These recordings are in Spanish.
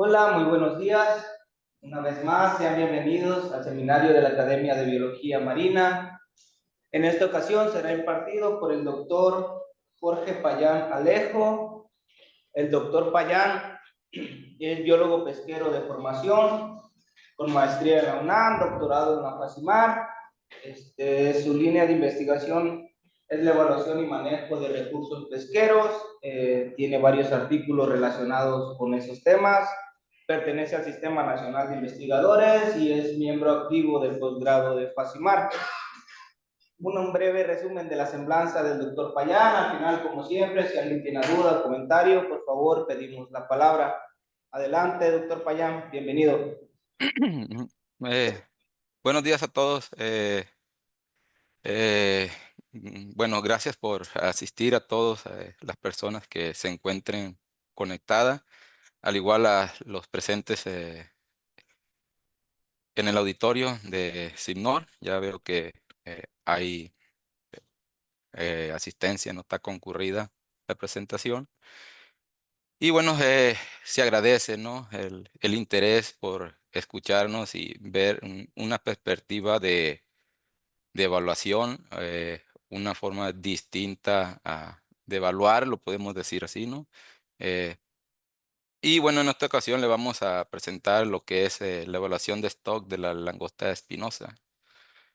Hola, muy buenos días. Una vez más, sean bienvenidos al seminario de la Academia de Biología Marina. En esta ocasión será impartido por el doctor Jorge Payán Alejo. El doctor Payán es biólogo pesquero de formación, con maestría en la UNAM, doctorado en la FACIMAR. Su línea de investigación es la evaluación y manejo de recursos pesqueros. Tiene varios artículos relacionados con esos temas. Pertenece al Sistema Nacional de Investigadores y es miembro activo del posgrado de FACIMAR. Un breve resumen de la semblanza del doctor Payán. Al final, como siempre, si alguien tiene duda o comentario, por favor, pedimos la palabra. Adelante, doctor Payán, bienvenido. Eh, Buenos días a todos. Eh, bueno, gracias por asistir a todos las personas que se encuentren conectadas, al igual a los presentes en el auditorio de SIGNOR. Ya veo que hay asistencia, no está concurrida la presentación. Y bueno, se agradece, ¿no? El interés por escucharnos y ver una perspectiva de evaluación, una forma distinta de evaluar, lo podemos decir así, ¿no? Eh, y bueno, en esta ocasión le vamos a presentar lo que es la evaluación de stock de la langosta espinosa.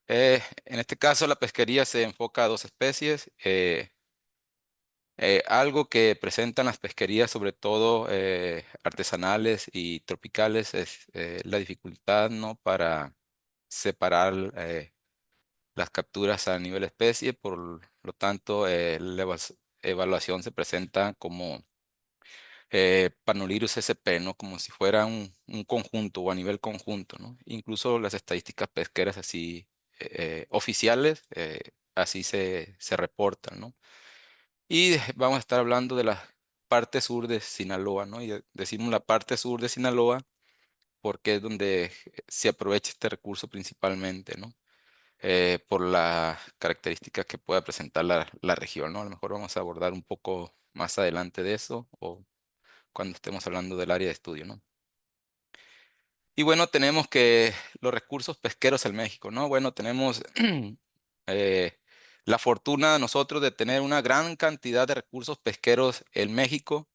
En este caso, la pesquería se enfoca a dos especies. Algo que presentan las pesquerías, sobre todo artesanales y tropicales, es la dificultad, ¿no? Para separar las capturas a nivel especie. Por lo tanto, evaluación se presenta como Panurhirus sp, ¿no? Como si fuera un conjunto o a nivel conjunto, ¿no? Incluso las estadísticas pesqueras así oficiales, así se reportan, ¿no? Y vamos a estar hablando de la parte sur de Sinaloa, ¿no? Y decimos la parte sur de Sinaloa porque es donde se aprovecha este recurso principalmente, ¿no? Por las características que pueda presentar la región, ¿no? A lo mejor vamos a abordar un poco más adelante de eso o cuando estemos hablando del área de estudio, ¿no? Y bueno, tenemos que los recursos pesqueros en México, ¿no? Bueno, tenemos eh, la fortuna nosotros de tener una gran cantidad de recursos pesqueros en México,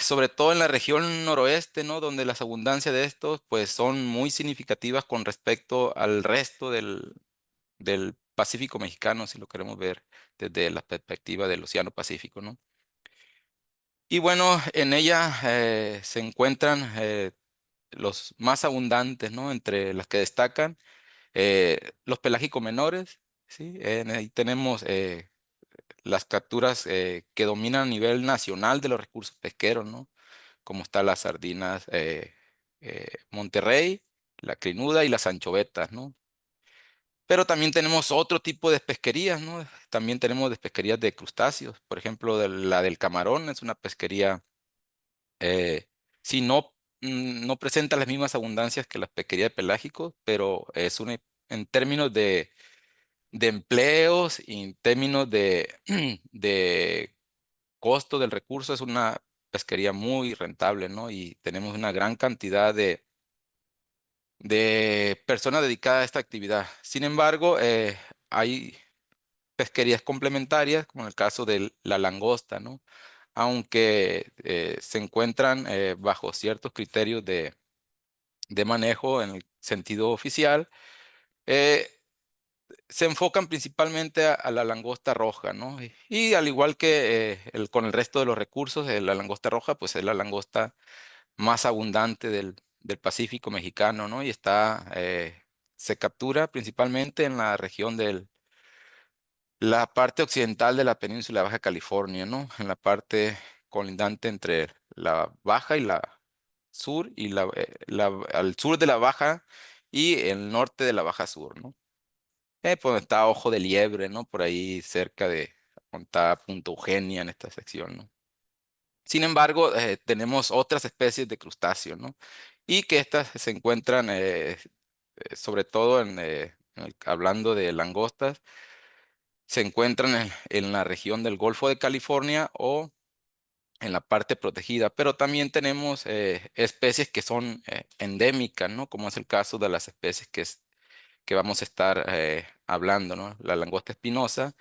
sobre todo en la región noroeste, ¿no? Donde las abundancias de estos, pues, son muy significativas con respecto al resto del Pacífico mexicano, si lo queremos ver desde la perspectiva del Océano Pacífico, ¿no? Y bueno, en ella se encuentran los más abundantes, ¿no? Entre las que destacan los pelágicos menores, ¿sí? Ahí tenemos las capturas que dominan a nivel nacional de los recursos pesqueros, ¿no? Como están las sardinas Monterrey, la crinuda y las anchovetas, ¿no? Pero también tenemos otro tipo de pesquerías, ¿no? También tenemos de pesquerías de crustáceos. Por ejemplo, la del camarón es una pesquería, si no, no presenta las mismas abundancias que las pesquerías de pelágicos, pero es una, en términos de empleos y en términos de costo del recurso, es una pesquería muy rentable, ¿no? Y tenemos una gran cantidad de personas dedicadas a esta actividad. Sin embargo, hay pesquerías complementarias, como en el caso de la langosta, ¿no? Aunque se encuentran bajo ciertos criterios de manejo en el sentido oficial, eh, se enfocan principalmente a la langosta roja, ¿no? Y al igual que con el resto de los recursos, la langosta roja, pues es la langosta más abundante del Pacífico mexicano, ¿no? Y se captura principalmente en la región la parte occidental de la península de Baja California, ¿no? En la parte colindante entre la Baja y la Sur, y al sur de la Baja y el norte de la Baja Sur, ¿no? Pues está Ojo de Liebre, ¿no? Por ahí cerca de donde está Punta Eugenia en esta sección, ¿no? Sin embargo, tenemos otras especies de crustáceos, ¿no? Y que estas se encuentran sobre todo hablando de langostas, se encuentran en la región del Golfo de California o en la parte protegida, pero también tenemos especies que son endémicas, ¿no? Como es el caso de las especies que vamos a estar hablando, ¿no? La langosta espinosa,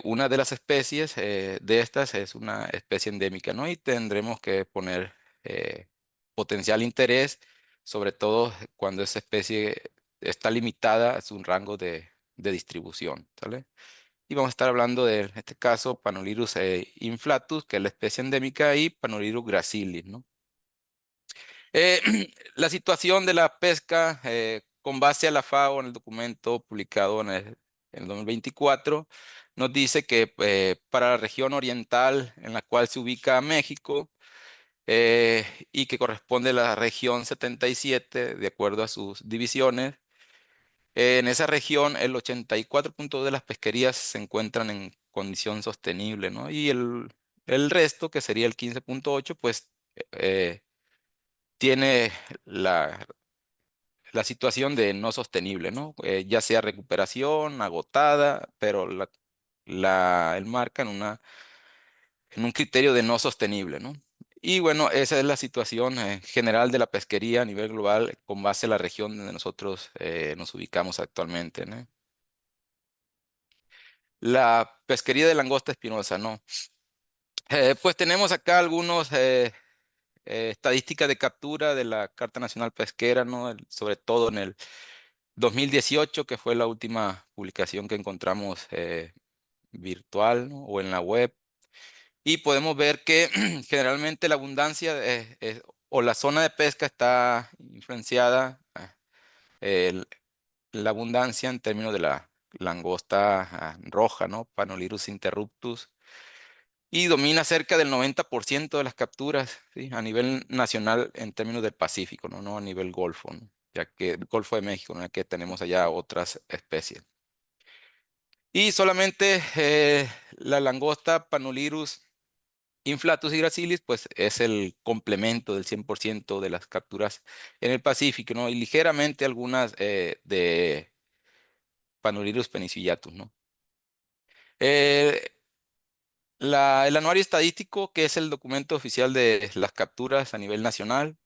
una de las especies de estas es una especie endémica, ¿no? Y tendremos que poner eh, potencial interés, sobre todo cuando esa especie está limitada a su rango de distribución, ¿sale? Y vamos a estar hablando de, en este caso, Panolirus inflatus, que es la especie endémica, y Panolirus gracilis, ¿no? Eh, la situación de la pesca, con base a la FAO en el documento publicado en el 2024, nos dice que para la región oriental en la cual se ubica México y que corresponde a la región 77, de acuerdo a sus divisiones, en esa región el 84% de las pesquerías se encuentran en condición sostenible, ¿no? Y el resto, que sería el 15,8, pues tiene la situación de no sostenible, ¿no? Ya sea recuperación, agotada, pero él marca en un criterio de no sostenible, ¿no? Y bueno, esa es la situación general de la pesquería a nivel global con base a la región donde nosotros nos ubicamos actualmente, ¿no? La pesquería de langosta espinosa, ¿no? Pues tenemos acá algunos estadísticas de captura de la Carta Nacional Pesquera, ¿no? Sobre todo en el 2018, que fue la última publicación que encontramos virtual, ¿no? O en la web. Y podemos ver que generalmente la abundancia o la zona de pesca está influenciada, el- la abundancia en términos de la langosta roja, ¿no? Panolirus interruptus. Y domina cerca del 90% de las capturas, ¿sí? A nivel nacional en términos del Pacífico, ¿no? No a nivel Golfo, ¿no? Ya que el Golfo de México, ¿no? Ya que tenemos allá otras especies. Y solamente la langosta Panolirus inflatus y gracilis, pues es el complemento del 100% de las capturas en el Pacífico, ¿no? Y ligeramente algunas de Panolirus penicillatus, ¿no? Eh, el anuario estadístico, que es el documento oficial de las capturas a nivel nacional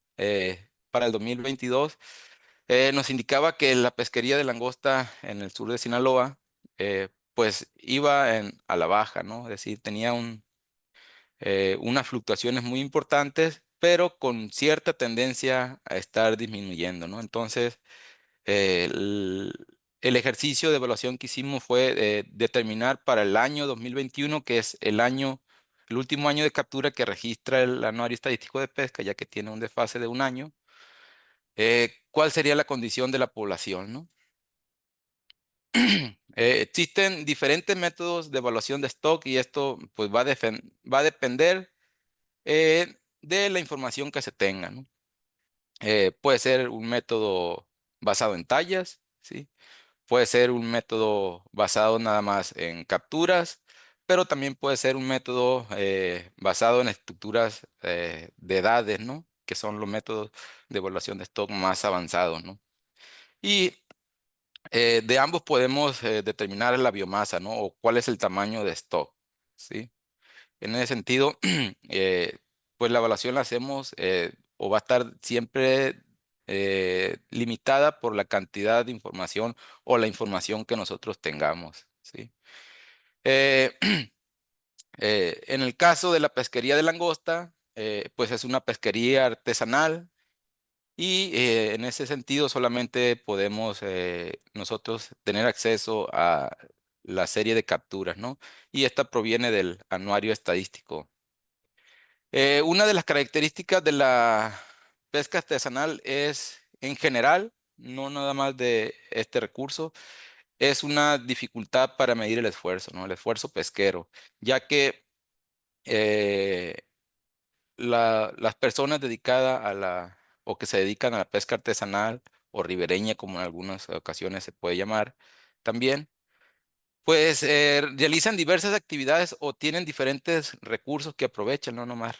para el 2022, nos indicaba que la pesquería de langosta en el sur de Sinaloa, pues iba a la baja, ¿no? Es decir, tenía unas fluctuaciones muy importantes, pero con cierta tendencia a estar disminuyendo, ¿no? Entonces, eh, el, el ejercicio de evaluación que hicimos fue determinar para el año 2021, que es el último año de captura que registra el anuario estadístico de pesca, ya que tiene un desfase de un año, cuál sería la condición de la población, ¿no? Existen diferentes métodos de evaluación de stock y esto pues va a depender de la información que se tenga, ¿no? Puede ser un método basado en tallas, ¿sí? Puede ser un método basado nada más en capturas, pero también puede ser un método basado en estructuras de edades, ¿no? Que son los métodos de evaluación de stock más avanzados, ¿no? Y de ambos podemos determinar la biomasa, ¿no? O cuál es el tamaño de stock, ¿sí? En ese sentido, pues la evaluación la hacemos o va a estar siempre limitada por la cantidad de información o la información que nosotros tengamos, ¿sí? Eh, en el caso de la pesquería de langosta, pues es una pesquería artesanal y en ese sentido solamente podemos nosotros tener acceso a la serie de capturas, ¿no? Y esta proviene del anuario estadístico. Una de las características de la pesca artesanal es, en general, no nada más de este recurso, es una dificultad para medir el esfuerzo, ¿no? El esfuerzo pesquero, ya que eh, las personas dedicadas o que se dedican a la pesca artesanal o ribereña, como en algunas ocasiones se puede llamar también, pues realizan diversas actividades o tienen diferentes recursos que aprovechan, no nomás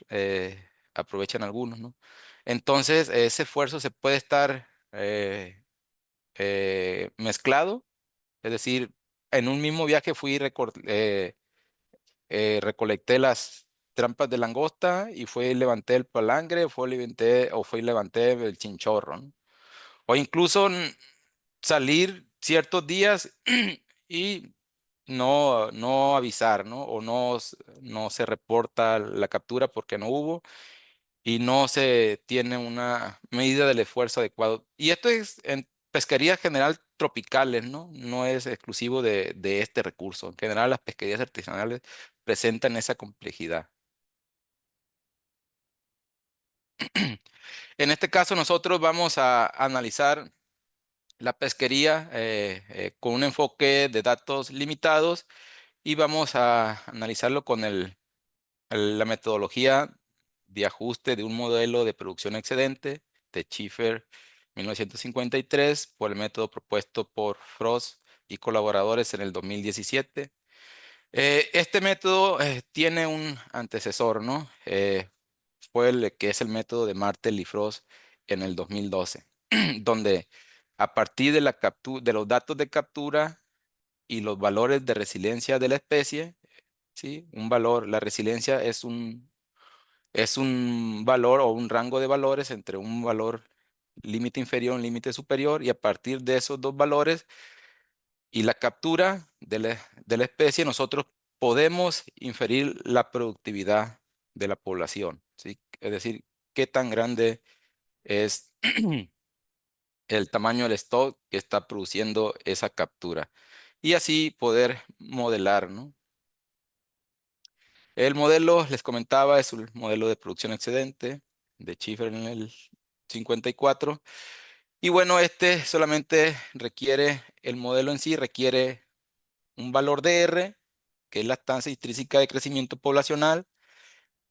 aprovechan algunos, ¿no? Entonces, ese esfuerzo se puede estar mezclado, es decir, en un mismo viaje fui y recolecté trampas de langosta y fue y levanté el palangre, fue y levanté el chinchorro, ¿no? O incluso salir ciertos días y no avisar, ¿no? O no se reporta la captura porque no hubo y no se tiene una medida del esfuerzo adecuado. Y esto es en pesquerías general tropicales, ¿no? No es exclusivo de este recurso. En general, las pesquerías artesanales presentan esa complejidad. En este caso, nosotros vamos a analizar la pesquería con un enfoque de datos limitados y vamos a analizarlo con la metodología de ajuste de un modelo de producción excedente de Schiffer 1953 por el método propuesto por Frost y colaboradores en el 2017. Este método tiene un antecesor, ¿no? Fue el que es el método de Martel y Frost en el 2012, donde a partir de de los datos de captura y los valores de resiliencia de la especie, ¿sí? La resiliencia es un valor o un rango de valores entre un valor límite inferior y un límite superior, y a partir de esos dos valores y la captura de la especie, nosotros podemos inferir la productividad de la población, ¿sí? Es decir, qué tan grande es el tamaño del stock que está produciendo esa captura. Y así poder modelar, ¿no? El modelo, les comentaba, es un modelo de producción excedente de Schiffer en el 54. Y bueno, este solamente requiere, el modelo en sí requiere un valor de R, que es la tasa intrínseca de crecimiento poblacional,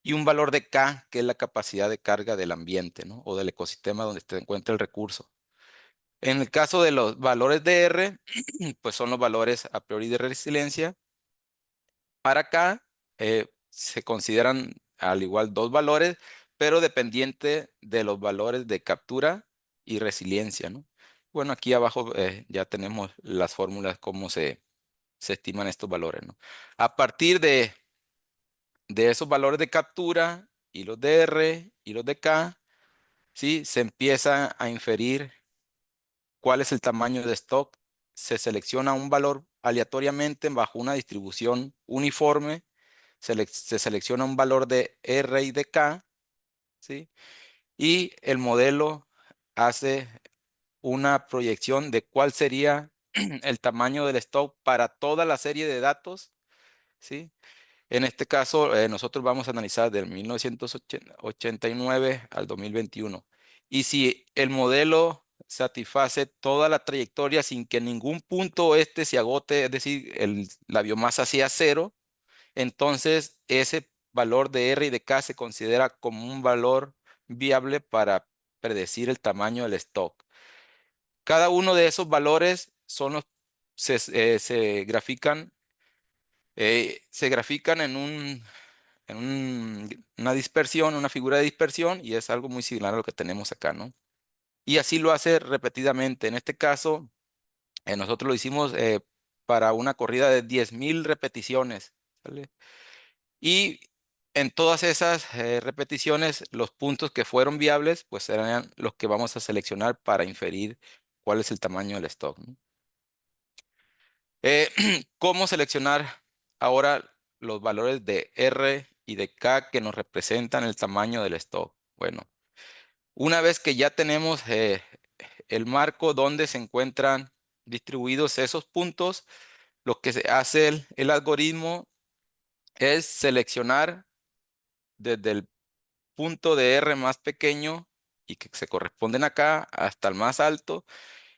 y un valor de K, que es la capacidad de carga del ambiente, ¿no? O del ecosistema donde se encuentra el recurso. En el caso de los valores de R, pues son los valores a priori de resiliencia. Para acá se consideran al igual dos valores, pero dependiente de los valores de captura y resiliencia, ¿no? Bueno, aquí abajo ya tenemos las fórmulas, cómo se estiman estos valores, ¿no? A partir de esos valores de captura y los de R y los de K, ¿sí? Se empieza a inferir cuál es el tamaño de stock. Se selecciona un valor aleatoriamente bajo una distribución uniforme. Se selecciona un valor de R y de K, ¿sí? Y el modelo hace una proyección de cuál sería el tamaño del stock para toda la serie de datos, ¿sí? En este caso, nosotros vamos a analizar del 1989 al 2021. Y si el modelo satisface toda la trayectoria sin que en ningún punto este se agote, es decir, la biomasa sea cero, entonces ese valor de R y de K se considera como un valor viable para predecir el tamaño del stock. Cada uno de esos valores se grafican una dispersión, una figura de dispersión, y es algo muy similar a lo que tenemos acá, ¿no? Y así lo hace repetidamente. En este caso, nosotros lo hicimos para una corrida de 10,000 repeticiones, ¿sale? Y en todas esas repeticiones, los puntos que fueron viables, pues serán los que vamos a seleccionar para inferir cuál es el tamaño del stock, ¿no? Eh, ¿Cómo seleccionar ahora los valores de R y de K que nos representan el tamaño del stock? Bueno, una vez que ya tenemos el marco donde se encuentran distribuidos esos puntos, lo que se hace el algoritmo es seleccionar desde el punto de R más pequeño y que se corresponden acá hasta el más alto,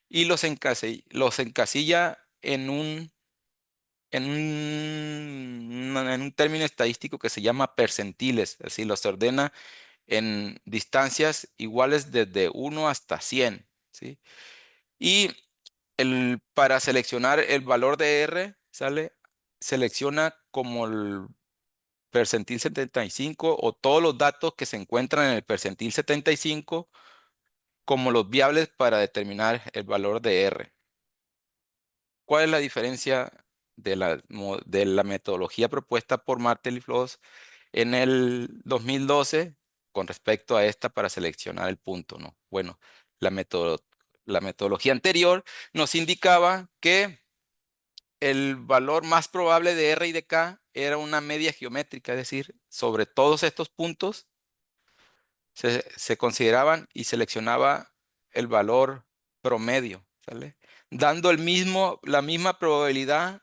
y los encasilla en un término estadístico que se llama percentiles, es decir, los ordena en distancias iguales desde 1 hasta 100, ¿sí? Y para seleccionar el valor de R, selecciona como el percentil 75 o todos los datos que se encuentran en el percentil 75 como los viables para determinar el valor de R. ¿Cuál es la diferencia de la metodología propuesta por Martel y Floss en el 2012 con respecto a esta para seleccionar el punto, ¿no? Bueno, la la metodología anterior nos indicaba que el valor más probable de R y de K era una media geométrica, es decir, sobre todos estos puntos se consideraban y seleccionaba el valor promedio, ¿sale? Dando la misma probabilidad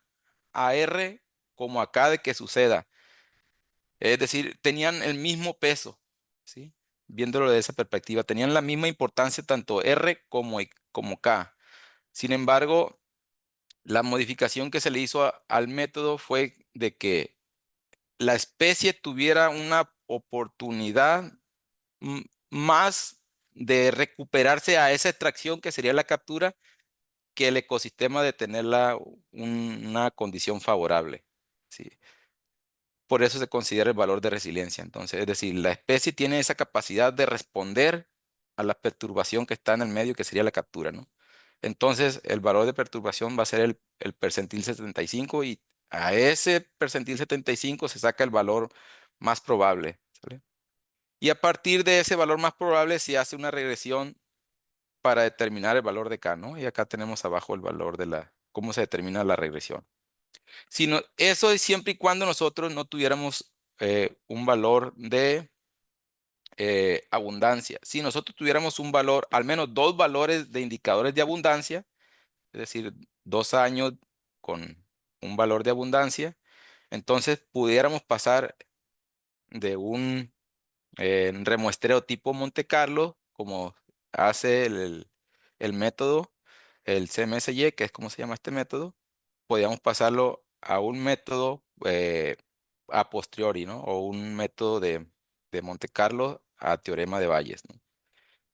a R como a K de que suceda. Es decir, tenían el mismo peso, ¿sí? Viéndolo de esa perspectiva, tenían la misma importancia tanto R como K. Sin embargo, la modificación que se le hizo al método fue de que la especie tuviera una oportunidad más de recuperarse a esa extracción que sería la captura que el ecosistema de tenerla una condición favorable. ¿Sí? Por eso se considera el valor de resiliencia. Entonces, es decir, la especie tiene esa capacidad de responder a la perturbación que está en el medio, que sería la captura, ¿no? Entonces, el valor de perturbación va a ser el percentil 75 y a ese percentil 75 se saca el valor más probable, ¿sale? Y a partir de ese valor más probable se hace una regresión para determinar el valor de K, ¿no? Y acá tenemos abajo el valor cómo se determina la regresión. Eso es siempre y cuando nosotros no tuviéramos un valor de abundancia. Si nosotros tuviéramos un valor, al menos dos valores de indicadores de abundancia, es decir, 2 años con un valor de abundancia, entonces pudiéramos pasar de un remuestreo tipo Monte Carlo, como hace el método, el CMSY, que es como se llama este método, podríamos pasarlo a un método a posteriori, ¿no? O un método de Monte Carlo a teorema de Bayes, ¿no?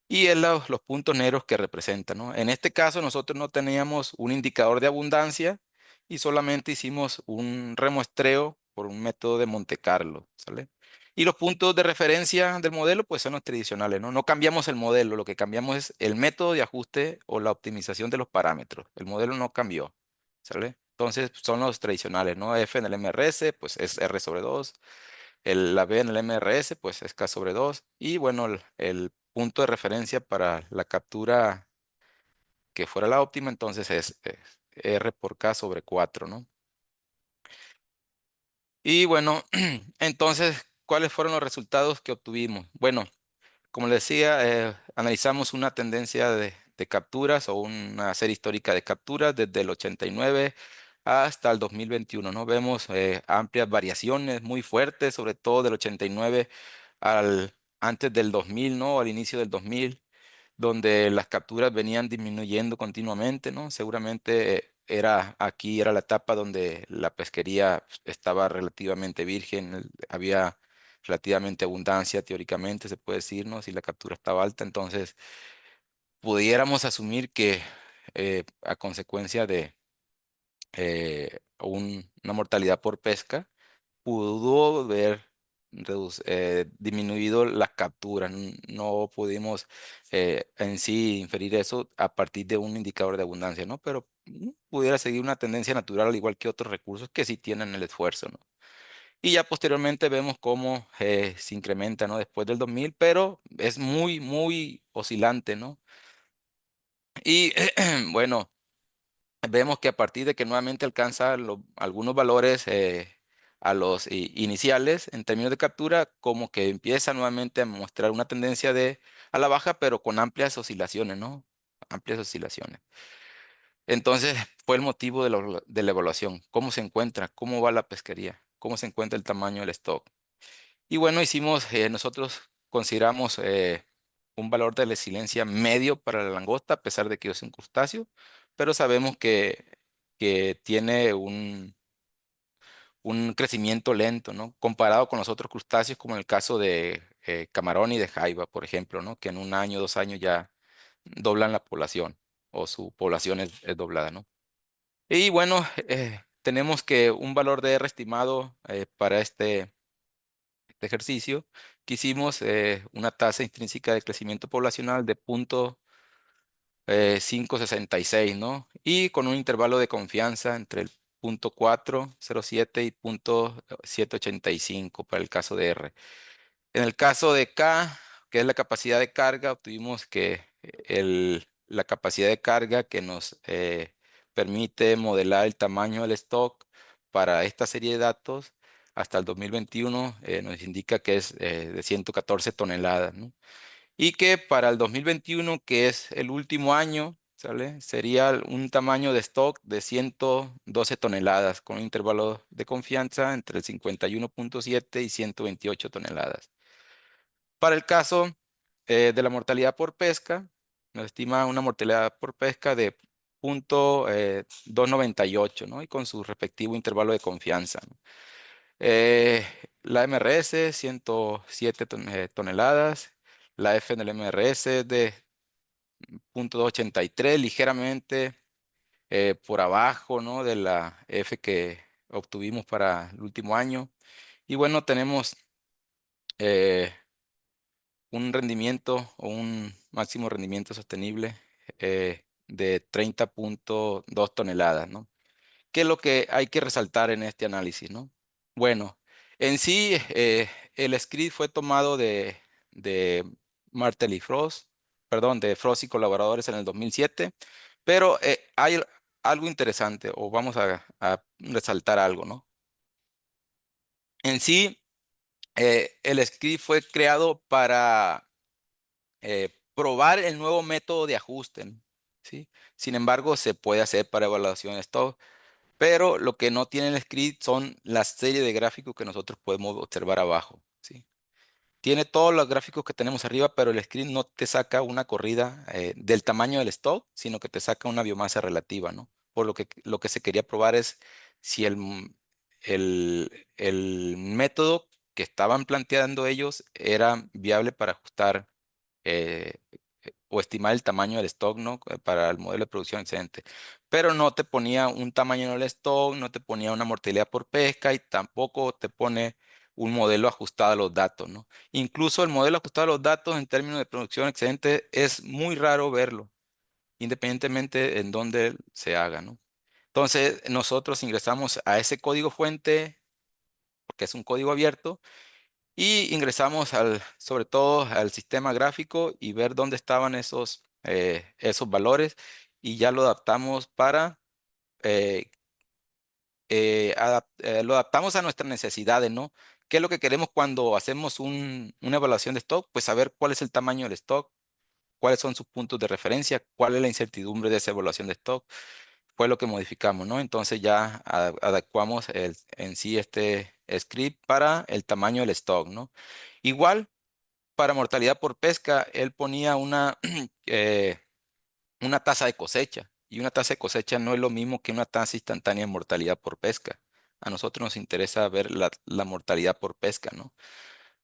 Y es los puntos negros que representan, ¿no? En este caso nosotros no teníamos un indicador de abundancia y solamente hicimos un remuestreo por un método de Monte Carlo, ¿sale? Y los puntos de referencia del modelo pues son los tradicionales, ¿no? No cambiamos el modelo, lo que cambiamos es el método de ajuste o la optimización de los parámetros. El modelo no cambió, ¿sale? Entonces son los tradicionales, ¿no? F en el MRS pues es R sobre 2. La B en el MRS, pues es K sobre 2. Y bueno, el punto de referencia para la captura que fuera la óptima, entonces es R por K sobre 4, ¿no? Y bueno, entonces, ¿cuáles fueron los resultados que obtuvimos? Bueno, como les decía, analizamos una tendencia de capturas o una serie histórica de capturas desde el 89 hasta el 2021, ¿no? Vemos amplias variaciones muy fuertes, sobre todo del 89 antes del 2000, ¿no? Al inicio del 2000, donde las capturas venían disminuyendo continuamente, ¿no? Seguramente aquí era la etapa donde la pesquería estaba relativamente virgen, había relativamente abundancia teóricamente, se puede decir, ¿no? Si la captura estaba alta, entonces pudiéramos asumir que a consecuencia de una mortalidad por pesca, pudo haber disminuido las capturas. No pudimos en sí inferir eso a partir de un indicador de abundancia, ¿no? Pero pudiera seguir una tendencia natural al igual que otros recursos que sí tienen el esfuerzo, ¿no? Y ya posteriormente vemos cómo se incrementa, ¿no? Después del 2000, pero es muy, muy oscilante, ¿no? Y bueno, vemos que a partir de que nuevamente alcanza algunos valores a los iniciales en términos de captura, como que empieza nuevamente a mostrar una tendencia a la baja, pero con amplias oscilaciones, ¿no? Amplias oscilaciones. Entonces, fue el motivo de la evaluación. ¿Cómo se encuentra? ¿Cómo va la pesquería? ¿Cómo se encuentra el tamaño del stock? Y bueno, nosotros consideramos un valor de resiliencia medio para la langosta, a pesar de que es un crustáceo, pero sabemos que tiene un crecimiento lento, ¿no? Comparado con los otros crustáceos, como en el caso de camarón y de jaiba, por ejemplo, ¿no? Que en 1 año, 2 años ya doblan la población o su población es doblada, ¿no? Y bueno, tenemos que un valor de R estimado para este ejercicio, que hicimos una tasa intrínseca de crecimiento poblacional de 0,566, ¿no? Y con un intervalo de confianza entre el .407 y .785 para el caso de R. En el caso de K, que es la capacidad de carga, obtuvimos que la capacidad de carga que nos permite modelar el tamaño del stock para esta serie de datos hasta el 2021 nos indica que es de 114 toneladas, ¿no? Y que para el 2021, que es el último año, ¿sale? Sería un tamaño de stock de 112 toneladas, con un intervalo de confianza entre el 51.7 y 128 toneladas. Para el caso de la mortalidad por pesca, nos estima una mortalidad por pesca de .298, ¿no? Y con su respectivo intervalo de confianza, ¿no? La MRS, 107 toneladas. La F en el MRS de .283, ligeramente por abajo, ¿no? De la F que obtuvimos para el último año. Y bueno, tenemos eh, un rendimiento o un máximo rendimiento sostenible de 30.2 toneladas, ¿no? ¿Qué es lo que hay que resaltar en este análisis, no? Bueno, en sí, el script fue tomado de Martel y Frost, perdón, de Frost y colaboradores en el 2007, pero hay algo interesante, o vamos a resaltar algo, ¿no? En sí, el script fue creado para probar el nuevo método de ajuste, ¿no? ¿Sí? Sin embargo, se puede hacer para evaluación de stock. Pero lo que no tiene el script son la serie de gráficos que nosotros podemos observar abajo, ¿sí? Tiene todos los gráficos que tenemos arriba, pero el script no te saca una corrida del tamaño del stock, sino que te saca una biomasa relativa, ¿no? Por lo que se quería probar es si el método que estaban planteando ellos era viable para ajustar eh, o estimar el tamaño del stock, ¿no? Para el modelo de producción excedente. Pero no te ponía un tamaño en el stock, no te ponía una mortalidad por pesca y tampoco te pone un modelo ajustado a los datos, ¿no? Incluso el modelo ajustado a los datos en términos de producción excedente es muy raro verlo, independientemente en dónde se haga, ¿no? Entonces, nosotros ingresamos a ese código fuente, porque es un código abierto, y ingresamos sobre todo al sistema gráfico y ver dónde estaban esos valores y ya lo adaptamos eh, lo adaptamos a nuestras necesidades, ¿no? ¿Qué es lo que queremos cuando hacemos una evaluación de stock? Pues saber cuál es el tamaño del stock, cuáles son sus puntos de referencia, cuál es la incertidumbre de esa evaluación de stock. Fue lo que modificamos, ¿no? Entonces ya adecuamos en sí este script para el tamaño del stock, ¿no? Igual, para mortalidad por pesca, él ponía una tasa de cosecha. Y una tasa de cosecha no es lo mismo que una tasa instantánea de mortalidad por pesca. A nosotros nos interesa ver la mortalidad por pesca, ¿no?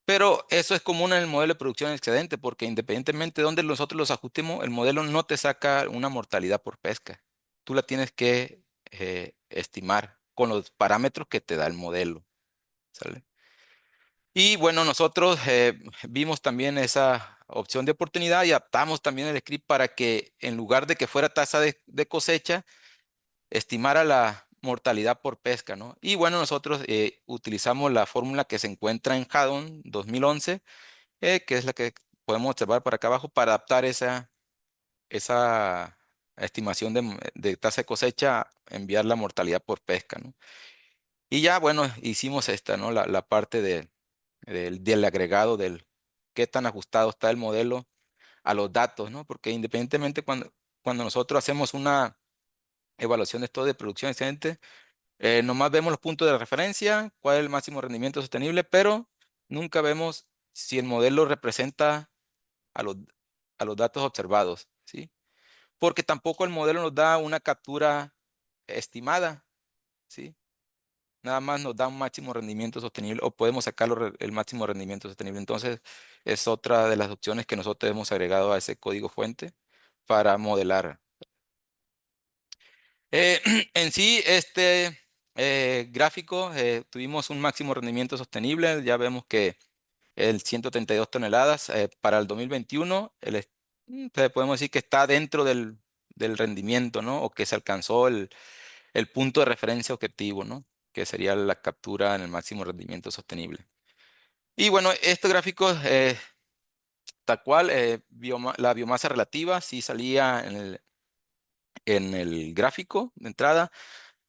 Pero eso es común en el modelo de producción excedente, porque independientemente de donde nosotros los ajustemos, el modelo no te saca una mortalidad por pesca. Tú la tienes que estimar con los parámetros que te da el modelo, ¿sale? Y bueno, nosotros vimos también esa opción de oportunidad y adaptamos también el script para que en lugar de que fuera tasa de cosecha, estimara la mortalidad por pesca, ¿no? Y bueno, nosotros utilizamos la fórmula que se encuentra en Haddon 2011, que es la que podemos observar para acá abajo, para adaptar esa estimación de tasa de cosecha, enviar la mortalidad por pesca, ¿no? Y ya, bueno, hicimos esta, ¿no? La parte del agregado del qué tan ajustado está el modelo a los datos, ¿no? Porque independientemente cuando nosotros hacemos una evaluación de esto de producción excedente, nomás vemos los puntos de referencia, cuál es el máximo rendimiento sostenible, pero nunca vemos si el modelo representa a los datos observados, ¿sí? Porque tampoco el modelo nos da una captura estimada, ¿sí? Nada más nos da un máximo rendimiento sostenible o podemos sacarlo el máximo rendimiento sostenible. Entonces, es otra de las opciones que nosotros hemos agregado a ese código fuente para modelar. Eh, en sí, este gráfico, tuvimos un máximo rendimiento sostenible. Ya vemos que el 132 toneladas para el 2021, podemos decir que está dentro del rendimiento, ¿no? O que se alcanzó el punto de referencia objetivo, ¿no? Que sería la captura en el máximo rendimiento sostenible. Y bueno, este gráfico, tal cual, la biomasa relativa sí salía en el gráfico de entrada.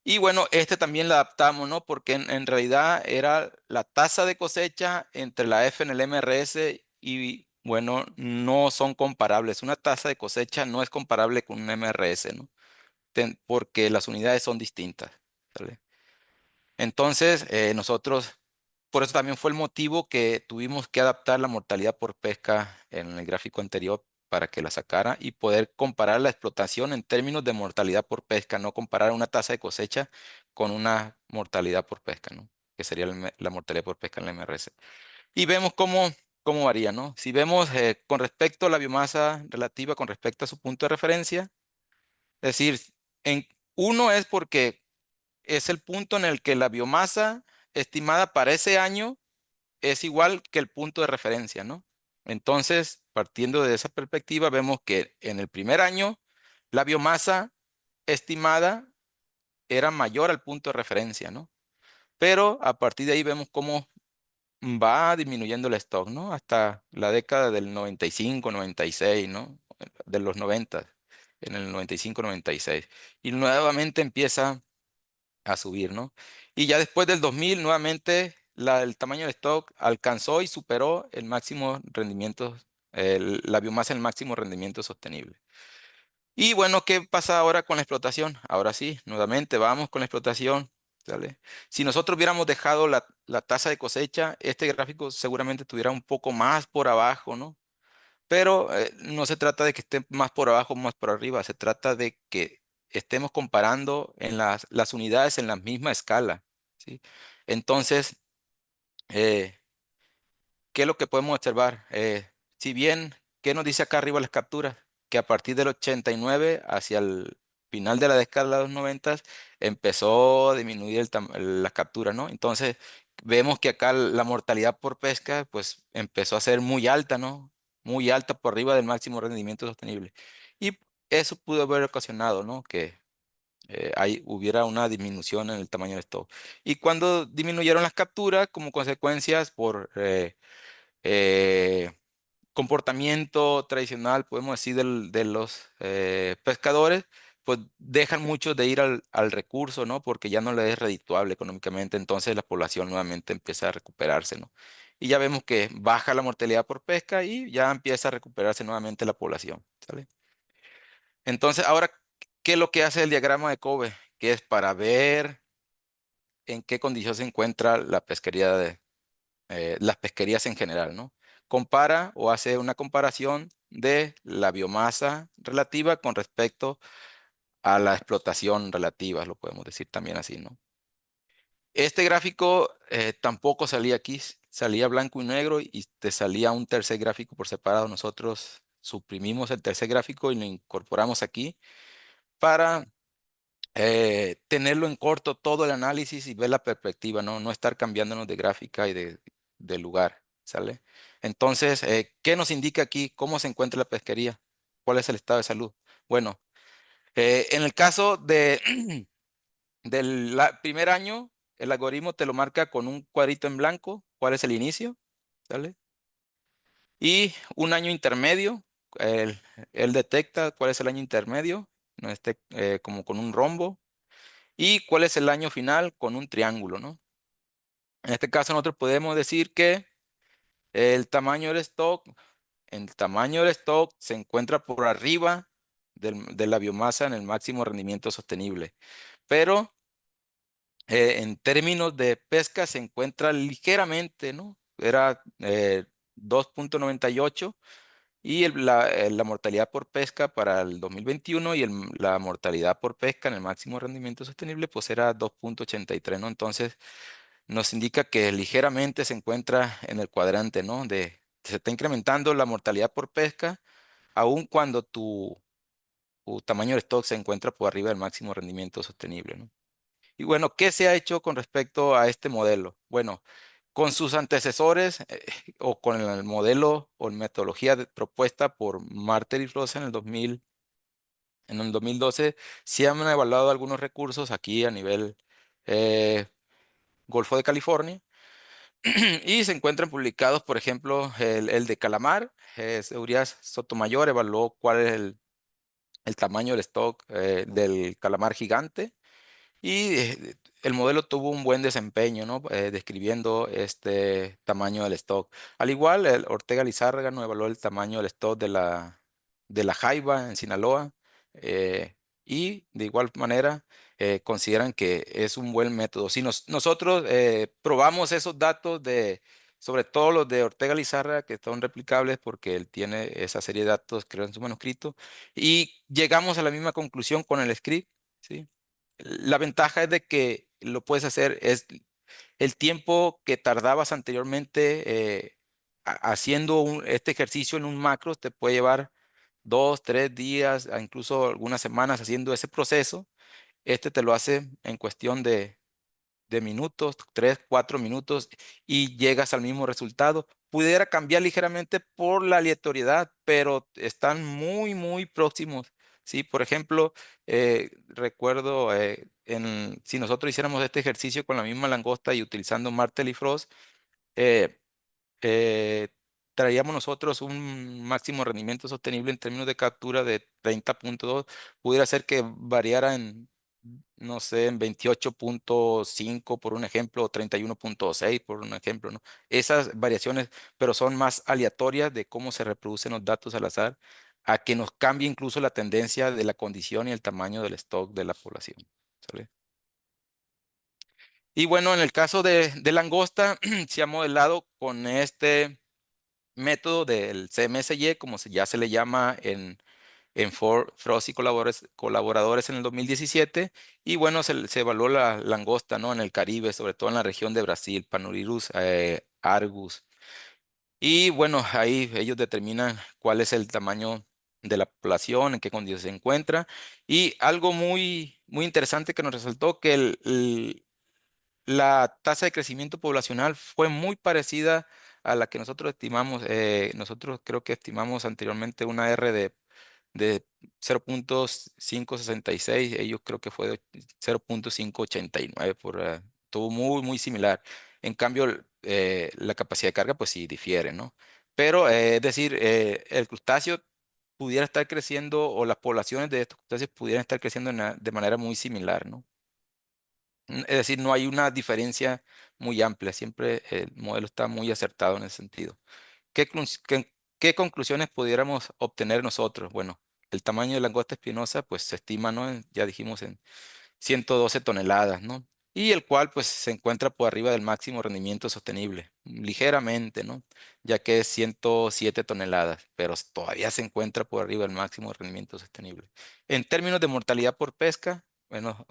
Y bueno, este también lo adaptamos, ¿no? Porque en realidad era la tasa de cosecha entre la F en el MRS y, bueno, no son comparables. Una tasa de cosecha no es comparable con un MRS, ¿no? Porque las unidades son distintas, ¿sale? Entonces, nosotros, por eso también fue el motivo que tuvimos que adaptar la mortalidad por pesca en el gráfico anterior para que la sacara y poder comparar la explotación en términos de mortalidad por pesca, no comparar una tasa de cosecha con una mortalidad por pesca, ¿no? Que sería la mortalidad por pesca en la MRS. Y vemos cómo varía, ¿no? Si vemos con respecto a la biomasa relativa, con respecto a su punto de referencia, es decir, en uno es porque es el punto en el que la biomasa estimada para ese año es igual que el punto de referencia, ¿no? Entonces, partiendo de esa perspectiva, vemos que en el primer año la biomasa estimada era mayor al punto de referencia, ¿no? Pero a partir de ahí vemos cómo va disminuyendo el stock, ¿no? Hasta la década del 95, 96, ¿no? De los 90, en el 95, 96. Y nuevamente empieza a subir, ¿no? Y ya después del 2000, nuevamente, el tamaño de stock alcanzó y superó el máximo rendimiento, la biomasa en el máximo rendimiento sostenible. Y bueno, ¿qué pasa ahora con la explotación? Ahora sí, nuevamente vamos con la explotación. ¿Sale? Si nosotros hubiéramos dejado la tasa de cosecha, este gráfico seguramente estuviera un poco más por abajo, ¿no? Pero no se trata de que esté más por abajo o más por arriba, se trata de que estemos comparando en las unidades en la misma escala, ¿sí? Entonces, eh, ¿qué es lo que podemos observar? Si bien, ¿qué nos dice acá arriba las capturas? Que a partir del 89 hacia el final de la década de los 90 empezó a disminuir las capturas, ¿no? Entonces, vemos que acá la mortalidad por pesca, pues empezó a ser muy alta, ¿no? Muy alta por arriba del máximo rendimiento sostenible. Y eso pudo haber ocasionado, ¿no? Que hubiera una disminución en el tamaño del stock. Y cuando disminuyeron las capturas, como consecuencias por eh, comportamiento tradicional, podemos decir, de los pescadores, pues dejan muchos de ir al recurso, ¿no? Porque ya no les es redituable económicamente, entonces la población nuevamente empieza a recuperarse, ¿no? Y ya vemos que baja la mortalidad por pesca y ya empieza a recuperarse nuevamente la población, ¿sale? Entonces, ahora, ¿qué es lo que hace el diagrama de Kobe? Que es para ver en qué condición se encuentra la pesquería las pesquerías en general, ¿no? Compara o hace una comparación de la biomasa relativa con respecto a la explotación relativa, lo podemos decir también así, ¿no? Este gráfico tampoco salía aquí, salía blanco y negro y te salía un tercer gráfico por separado. Nosotros suprimimos el tercer gráfico y lo incorporamos aquí para tenerlo en corto todo el análisis y ver la perspectiva, ¿no? No estar cambiándonos de gráfica y de lugar, ¿sale? Entonces, ¿qué nos indica aquí? ¿Cómo se encuentra la pesquería? ¿Cuál es el estado de salud? Bueno, en el caso del primer año, el algoritmo te lo marca con un cuadrito en blanco, cuál es el inicio, ¿sale? Y un año intermedio, él, él detecta cuál es el año intermedio, no esté como con un rombo. ¿Y cuál es el año final con un triángulo, ¿no? En este caso nosotros podemos decir que el tamaño del stock, el tamaño del stock se encuentra por arriba de la biomasa en el máximo rendimiento sostenible. Pero en términos de pesca se encuentra ligeramente, ¿no? Era 2,98 y la mortalidad por pesca para el 2021 y la mortalidad por pesca en el máximo rendimiento sostenible pues era 2,83, ¿no? Entonces nos indica que ligeramente se encuentra en el cuadrante, ¿no? Se está incrementando la mortalidad por pesca, aun cuando tu tamaño de stock se encuentra por arriba del máximo rendimiento sostenible, ¿no? Y bueno, ¿qué se ha hecho con respecto a este modelo? Bueno, con sus antecesores o con el modelo o metodología propuesta por Marter y Rosa en el 2000, En el 2012 sí han evaluado algunos recursos aquí a nivel eh, Golfo de California y se encuentran publicados, por ejemplo, el de calamar. Urias Sotomayor evaluó cuál es el tamaño del stock del calamar gigante y el modelo tuvo un buen desempeño, ¿no? Describiendo este tamaño del stock. Al igual, el Ortega Lizárraga no evaluó el tamaño del stock de la Jaiba en Sinaloa. eh, y de igual manera consideran que es un buen método. Si nosotros probamos esos datos sobre todo los de Ortega Lizárraga, que son replicables porque él tiene esa serie de datos, creo, en su manuscrito, y llegamos a la misma conclusión con el script, ¿sí? La ventaja es de que lo puedes hacer, es el tiempo que tardabas anteriormente haciendo este ejercicio en un macro, te puede llevar 2, 3 días, incluso algunas semanas haciendo ese proceso. Este te lo hace en cuestión de minutos, 3, 4 minutos, y llegas al mismo resultado. Pudiera cambiar ligeramente por la aleatoriedad, pero están muy, muy próximos. Sí, por ejemplo, recuerdo si nosotros hiciéramos este ejercicio con la misma langosta y utilizando Martel y Frost, eh, eh, traíamos nosotros un máximo rendimiento sostenible en términos de captura de 30,2, pudiera ser que variara en, no sé, en 28,5 por un ejemplo, o 31,6 por un ejemplo, ¿no? Esas variaciones, pero son más aleatorias de cómo se reproducen los datos al azar, a que nos cambie incluso la tendencia de la condición y el tamaño del stock de la población. ¿Sale? Y bueno, en el caso de langosta, se ha modelado con este método del CMSY, como ya se le llama en Frost y colaboradores en el 2017. Y bueno, se evaluó la langosta, ¿no? En el Caribe, sobre todo en la región de Brasil, Panurirus, Argus. Y bueno, ahí ellos determinan cuál es el tamaño de la población, en qué condiciones se encuentra. Y algo muy, muy interesante que nos resaltó que la tasa de crecimiento poblacional fue muy parecida a la que nosotros estimamos. Nosotros creo que estimamos anteriormente una R de 0,566. Ellos creo que fue de 0,589. Estuvo muy, muy similar. En cambio, la capacidad de carga, pues sí difiere, ¿no? Pero es decir, el crustáceo pudiera estar creciendo o las poblaciones de estos crustáceos pudieran estar creciendo de manera muy similar, ¿no? Es decir, no hay una diferencia muy amplia, siempre el modelo está muy acertado en ese sentido. ¿Qué conclusiones pudiéramos obtener nosotros? Bueno, el tamaño de langosta espinosa, pues se estima, ¿no? Ya dijimos en 112 toneladas, ¿no? Y el cual pues se encuentra por arriba del máximo rendimiento sostenible, ligeramente, ¿no? Ya que es 107 toneladas, pero todavía se encuentra por arriba del máximo rendimiento sostenible. En términos de mortalidad por pesca, bueno,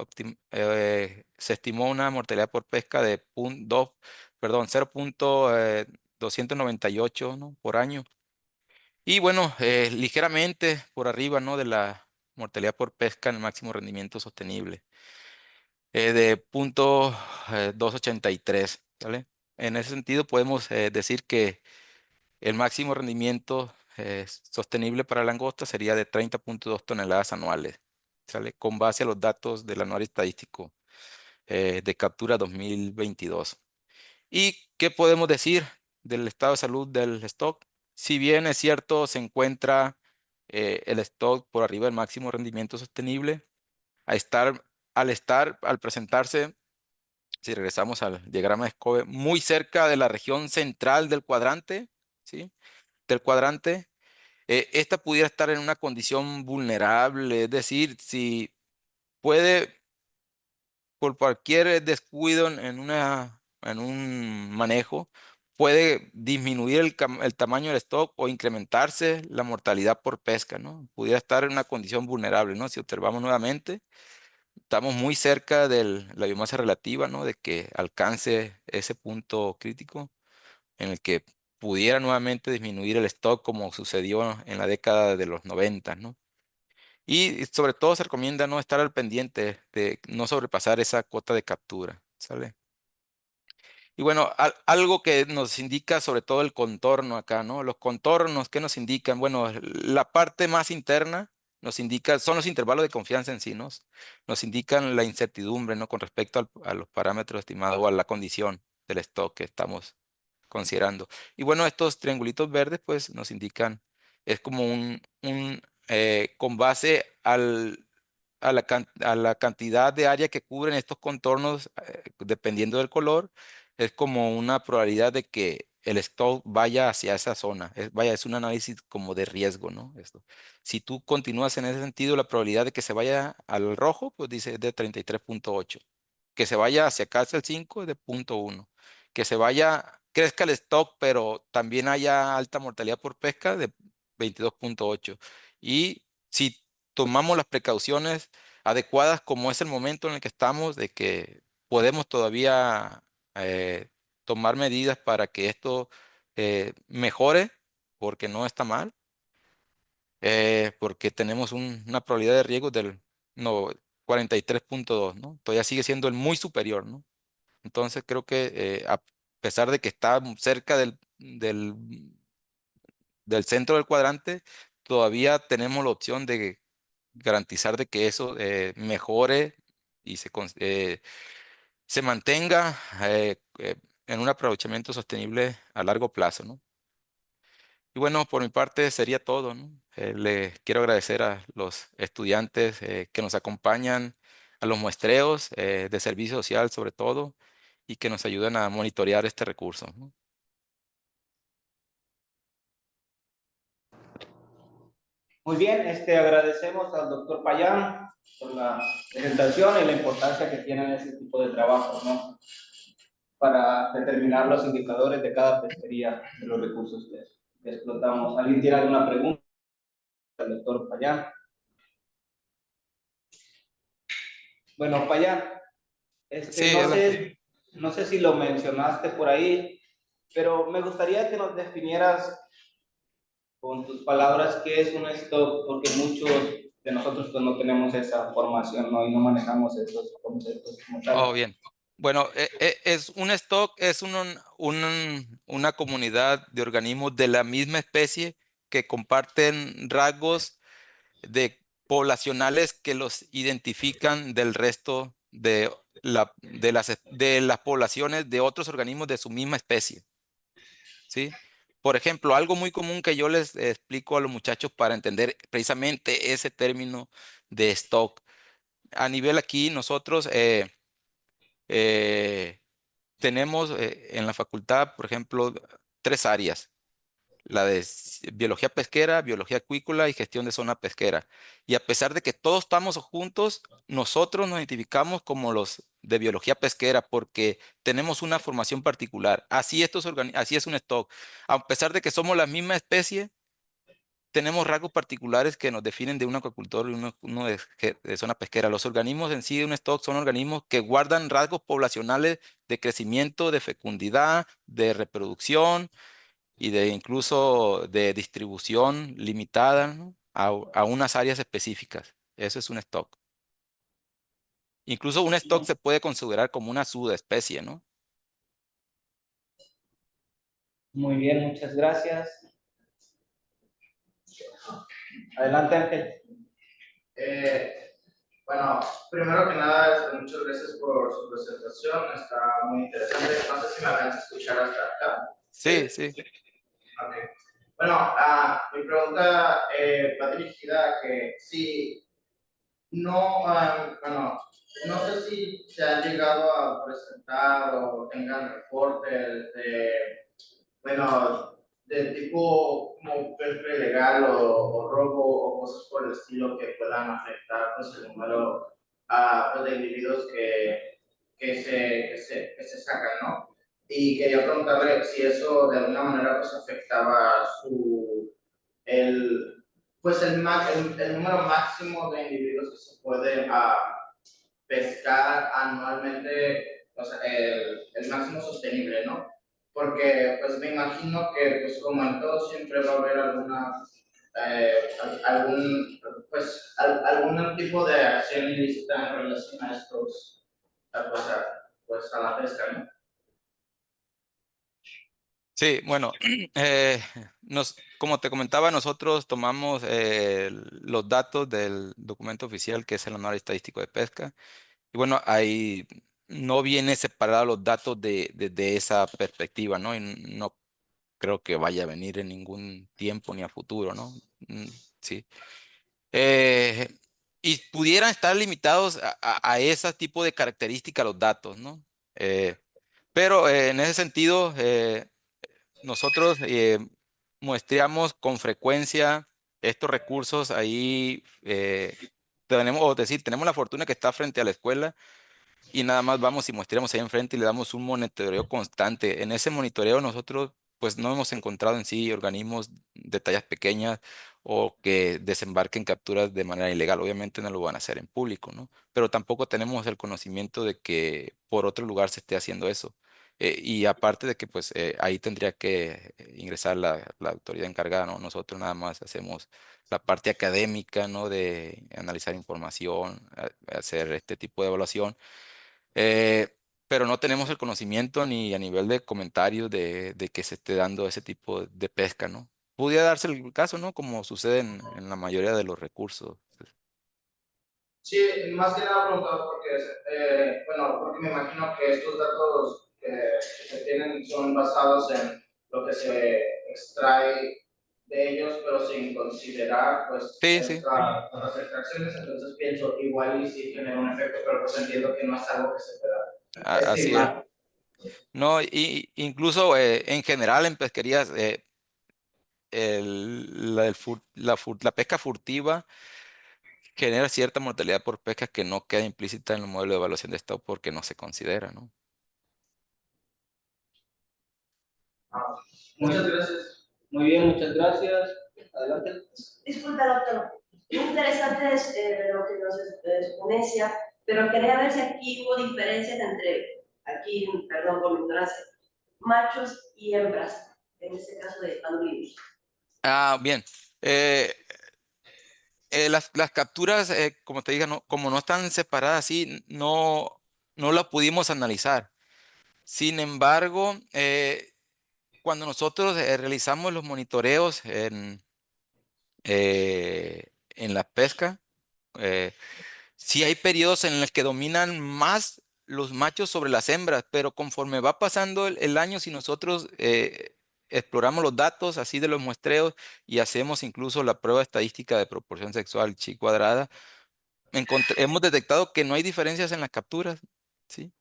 se estimó una mortalidad por pesca de 0,298, ¿no? Por año. Y bueno, ligeramente por arriba, ¿no? De la mortalidad por pesca en el máximo rendimiento sostenible de 283, ¿vale? En ese sentido, podemos decir que el máximo rendimiento sostenible para langosta sería de 30,2 toneladas anuales, ¿sale? Con base a los datos del Anuario Estadístico de Captura 2022. ¿Y qué podemos decir del estado de salud del stock? Si bien es cierto, se encuentra el stock por arriba del máximo rendimiento sostenible, a estar, al presentarse, si regresamos al diagrama de Scove, muy cerca de la región central del cuadrante, ¿sí? Del cuadrante, esta pudiera estar en una condición vulnerable, es decir, si puede, por cualquier descuido en un manejo, puede disminuir el tamaño del stock o incrementarse la mortalidad por pesca, ¿no? Pudiera estar en una condición vulnerable, ¿no? Si observamos nuevamente, estamos muy cerca de la biomasa relativa, ¿no? De que alcance ese punto crítico en el que pudiera nuevamente disminuir el stock como sucedió en la década de los 90, ¿no? Y sobre todo se recomienda no estar al pendiente de no sobrepasar esa cuota de captura, ¿sale? Y bueno, algo que nos indica sobre todo el contorno acá, ¿no? Los contornos, ¿qué nos indican? Bueno, la parte más interna, nos indica, son los intervalos de confianza en sí, nos indican la incertidumbre, ¿no? Con respecto a los parámetros estimados o a la condición del stock que estamos considerando. Y bueno, estos triangulitos verdes pues nos indican, es como con base a la cantidad de área que cubren estos contornos, dependiendo del color, es como una probabilidad de que el stock vaya hacia esa zona. Es un análisis como de riesgo, ¿no? Esto. Si tú continúas en ese sentido, la probabilidad de que se vaya al rojo, pues dice es de 33.8. Que se vaya hacia acá, hacia el 5, es de 0.1. Que se vaya, crezca el stock, pero también haya alta mortalidad por pesca, de 22.8. Y si tomamos las precauciones adecuadas, como es el momento en el que estamos, de que podemos todavía eh, tomar medidas para que esto mejore, porque no está mal, porque tenemos una probabilidad de riesgo del no, 43.2, ¿no? Todavía sigue siendo el muy superior, ¿no? Entonces creo que a pesar de que está cerca del centro del cuadrante, todavía tenemos la opción de garantizar de que eso mejore y se mantenga en un aprovechamiento sostenible a largo plazo, ¿no? Y bueno, por mi parte sería todo, ¿no? Le quiero agradecer a los estudiantes que nos acompañan a los muestreos de servicio social sobre todo y que nos ayudan a monitorear este recurso, ¿no? Muy bien, agradecemos al doctor Payán por la presentación y la importancia que tienen ese tipo de trabajos, ¿no? Para determinar los indicadores de cada pesquería de los recursos que explotamos. ¿Alguien tiene alguna pregunta al doctor Payán? Bueno, Payán, Sí, adelante. no sé si lo mencionaste por ahí, pero me gustaría que nos definieras con tus palabras qué es un stock, porque muchos de nosotros pues no tenemos esa formación, ¿no? Y no manejamos esos conceptos como Oh, tal. bien. Bueno, es un stock, es una comunidad de organismos de la misma especie que comparten rasgos poblacionales que los identifican del resto de las poblaciones de otros organismos de su misma especie, ¿sí? Por ejemplo, algo muy común que yo les explico a los muchachos para entender precisamente ese término de stock. A nivel aquí, nosotros eh, tenemos en la facultad, por ejemplo, tres áreas: la de biología pesquera, biología acuícola y gestión de zona pesquera. Y a pesar de que todos estamos juntos, nosotros nos identificamos como los de biología pesquera porque tenemos una formación particular. Así es un stock. A pesar de que somos la misma especie, tenemos rasgos particulares que nos definen de un acuicultor y uno de zona pesquera. Los organismos en sí de un stock son organismos que guardan rasgos poblacionales de crecimiento, de fecundidad, de reproducción y de incluso de distribución limitada, ¿no? A unas áreas específicas. Eso es un stock. Incluso un stock se puede considerar como una subespecie, ¿no? Muy bien, muchas gracias. Adelante, Ángel. Eh, bueno, primero que nada, muchas gracias por su presentación, está muy interesante. No sé si me van a escuchar hasta acá. Sí, sí. Ok. Bueno, mi pregunta va dirigida a que si no, bueno, no sé si se han llegado a presentar o tengan reportes de, bueno, de tipo como pesca ilegal o robo o cosas por el estilo que puedan afectar pues, el número pues, de individuos que se sacan, ¿no? Y quería preguntarle si eso de alguna manera pues afectaba el, pues el número máximo de individuos que se pueden pescar anualmente, o sea, el máximo sostenible, ¿no? Porque pues me imagino que pues como en todo siempre va a haber algún, algún tipo de acción ilícita en relación a estos, pues a la pesca, ¿no? Sí, bueno, como te comentaba, nosotros tomamos los datos del documento oficial que es el Anuario Estadístico de Pesca. Y bueno, ahí no viene separado los datos de esa perspectiva, ¿no? Y no creo que vaya a venir en ningún tiempo ni a futuro, ¿no? Sí. Eh, y pudieran estar limitados a ese tipo de características los datos, ¿no? Eh, pero en ese sentido, nosotros muestreamos con frecuencia estos recursos ahí. Tenemos, o decir, tenemos la fortuna que está frente a la escuela y nada más vamos y muestreamos ahí enfrente y le damos un monitoreo constante. En ese monitoreo nosotros pues no hemos encontrado en sí organismos de tallas pequeñas o que desembarquen capturas de manera ilegal. Obviamente no lo van a hacer en público, ¿no? Pero tampoco tenemos el conocimiento de que por otro lugar se esté haciendo eso. Y aparte de que pues ahí tendría que ingresar la autoridad encargada, ¿no? Nosotros nada más hacemos la parte académica, ¿no? De analizar información, hacer este tipo de evaluación, eh, pero no tenemos el conocimiento ni a nivel de comentarios de que se esté dando ese tipo de pesca, ¿no? Pudiera darse el caso, ¿no? Como sucede en la mayoría de los recursos. Sí, más que nada preguntado porque, bueno, porque me imagino que estos datos que se tienen son basados en lo que se extrae de ellos, pero sin considerar, pues, Sí, sí, las extracciones. Entonces pienso, igual y sí genera un efecto, pero pues entiendo que no es algo que se pueda así es. estimar. No, y incluso en general en pesquerías, la pesca furtiva genera cierta mortalidad por pesca que no queda implícita en el modelo de evaluación de estado porque no se considera, ¿no? Ah, Sí. muchas gracias. Muy bien, muchas gracias. Adelante. Disculpa, doctor. Muy interesante es, lo que nos exponencia, pero quería ver si aquí hubo diferencias entre, aquí, perdón por mi ignorancia, machos y hembras, en este caso de panduinos. Ah, bien. Eh, las capturas, como te digo, como no están separadas así, no las pudimos analizar. Sin embargo, cuando nosotros realizamos los monitoreos en la pesca, eh, sí hay periodos en los que dominan más los machos sobre las hembras, pero conforme va pasando el año, si nosotros exploramos los datos así de los muestreos y hacemos incluso la prueba estadística de proporción sexual chi cuadrada, hemos detectado que no hay diferencias en las capturas, ¿sí?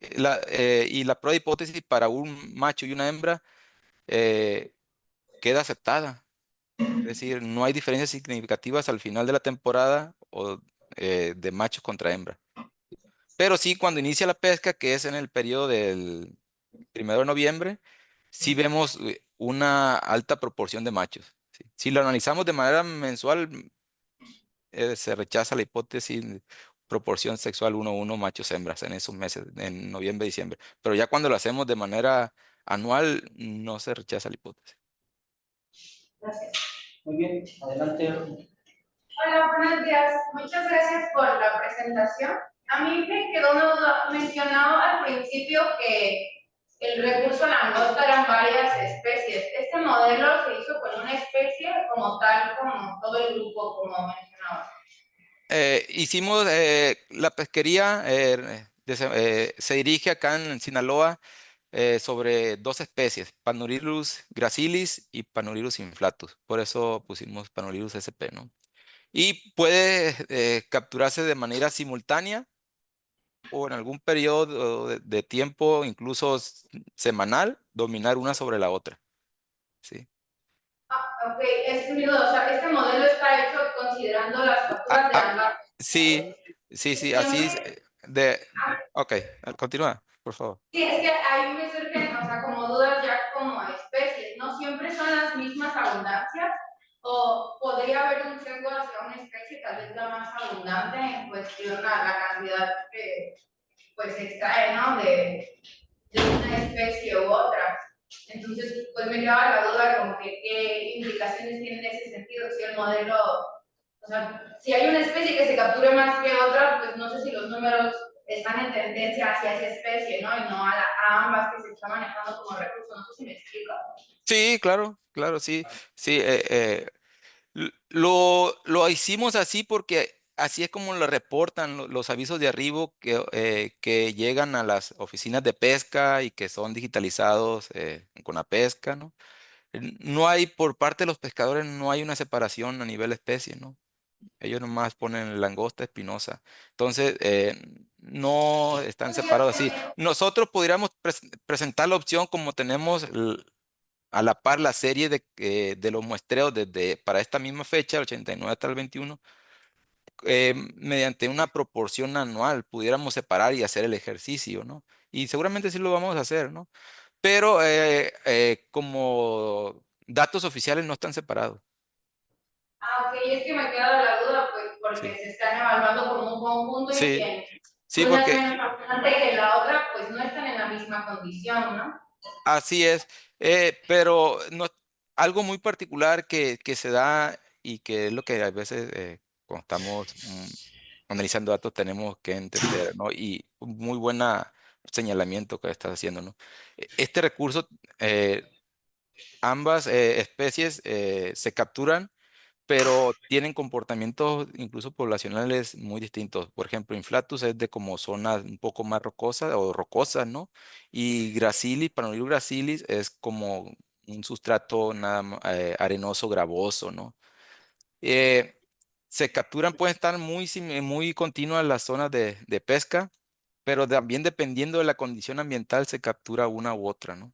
Y la prueba de hipótesis para un macho y una hembra eh, queda aceptada. Es decir, no hay diferencias significativas al final de la temporada o de machos contra hembra. Pero sí, cuando inicia la pesca, que es en el periodo del 1 de noviembre, sí vemos una alta proporción de machos. ¿Sí? Si lo analizamos de manera mensual, se rechaza la hipótesis de proporción sexual 1:1 machos hembras en esos meses, en noviembre y diciembre. Pero ya cuando lo hacemos de manera anual, no se rechaza la hipótesis. Gracias. Muy bien, adelante. Hola, buenos días. Muchas gracias por la presentación. A mí me quedó una duda. Mencionaba al principio que el recurso langosta eran varias especies. ¿Este modelo se hizo con una especie como tal, como todo el grupo, como mencionaba? Hicimos la pesquería, se dirige acá en Sinaloa sobre dos especies, Panurilus gracilis y Panurilus inflatus. Por eso pusimos Panurilus sp, ¿no? Y puede capturarse de manera simultánea o en algún periodo de tiempo, incluso semanal, dominar una sobre la otra. ¿Sí? Ok, es mi duda. O sea, este modelo está hecho considerando las Ah, capturas de ah, ambas sí, especies. sí, así es. Siempre. Ok, continúa, por favor. Sí, es que ahí me surgen, o sea, como dudas ya como especies, ¿no? ¿Siempre son las mismas abundancias? ¿O podría haber un sesgo hacia una especie, tal vez la más abundante en cuestión a la cantidad que pues se extrae, ¿no? De una especie u otra. Entonces, pues me quedaba la duda como que qué implicaciones tiene en ese sentido, si el modelo, o sea, si hay una especie que se capture más que otra, pues no sé si los números están en tendencia hacia esa especie, ¿no? Y no a ambas que se están manejando como recursos. No sé si me explico. Sí, claro, claro, sí, sí. Lo hicimos así porque así es como lo reportan los avisos de arribo que llegan a las oficinas de pesca y que son digitalizados con la pesca, ¿no? No hay, por parte de los pescadores, no hay una separación a nivel especie, ¿no? Ellos nomás ponen langosta espinosa. Entonces, no están separados así. Nosotros pudiéramos presentar la opción como tenemos a la par la serie de los muestreos desde para esta misma fecha, el 89 hasta el 21, mediante una proporción anual pudiéramos separar y hacer el ejercicio, ¿no? Y seguramente sí lo vamos a hacer, ¿no? Pero como datos oficiales no están separados. Ah, ok, es que me queda la duda, pues, porque Sí, se están evaluando como un conjunto y sí, quien sí, una es porque menos importante que la otra, pues no están en la misma condición, ¿no? así es, pero no, algo muy particular que se da y que es lo que a veces cuando estamos analizando datos tenemos que entender, ¿no? Y un muy buena señalamiento que estás haciendo, ¿no? Este recurso, ambas especies se capturan, pero tienen comportamientos incluso poblacionales muy distintos. Por ejemplo, Inflatus es de como zonas un poco más rocosas o rocosas, ¿no? Y Gracilis, Panovirus gracilis, es como un sustrato arenoso, gravoso, ¿no? Eh, Se capturan, pueden estar muy continuas las zonas de pesca, pero también dependiendo de la condición ambiental se captura una u otra, ¿no?